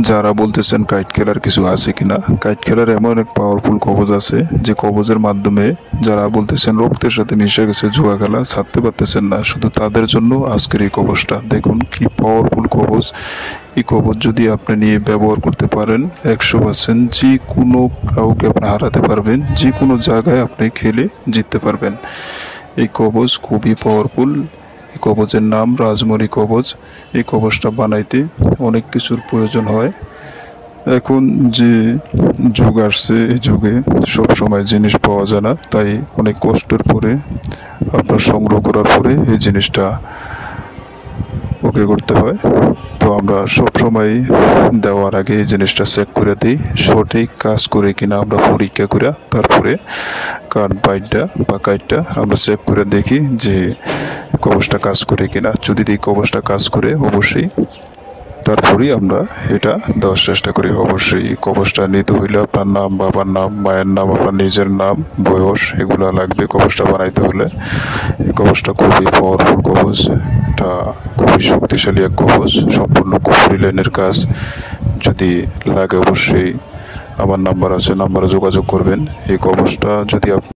যারা বলতেছেন কাইট খেলার কিছু আছে কিনা, কাইট খেলার এমন এক পাওয়ারফুল কবজ আছে যে কবজের মাধ্যমে যারা বলতেছেন রক্তের সাথে মিশে গেছে জুয়া খেলা ছাড়তে পারতেছেন না, শুধু তাদের জন্য আজকের এই কবজটা দেখুন কি পাওয়ারফুল কবজ। এই কবজ যদি আপনি নিয়ে ব্যবহার করতে পারেন 100% যে কোনো কাউকে আপনি হারাতে পারবেন, যে কোনো জায়গায় আপনি খেলে জিততে পারবেন। এই কবজ খুবই পাওয়ারফুল। এই কবজের নাম রাজমণি কবজ। এই কবজটা বানাইতে অনেক কিছুর প্রয়োজন হয়। এখন যে যুগ আসছে, এই যুগে সব সময় জিনিস পাওয়া যায় না, তাই অনেক কষ্টের পরে আপনার সংগ্রহ করার পরে এই জিনিসটা ওকে করতে হয়। তো আমরা সব সময় দেওয়ার আগে এই জিনিসটা চেক করে দিই সঠিক কাজ করে কিনা, আমরা পরীক্ষা করে তারপরে কার্ড বাইটটা বা কার্ডটা আমরা চেক করে দেখি যে কবজটা কাজ করে কিনা। যদি এই কবজটা কাজ করে অবশ্যই তারপরেই আমরা এটা দেওয়ার চেষ্টা করি। অবশ্যই কবজটা নিতে হইলে আপনার নাম, বাবার নাম, মায়ের নাম, আপনার নিজের নাম, বয়স এগুলো লাগবে কবজটা বানাইতে হলে। এই কবজটা খুবই পাওয়ারফুল কবজ, এটা খুবই শক্তিশালী এক কবজ, সম্পূর্ণ কুফরি লাইনের কাজ। যদি লাগে অবশ্যই আমার নাম্বার আছে, নাম্বারে যোগাযোগ করবেন। এই কবজটা যদি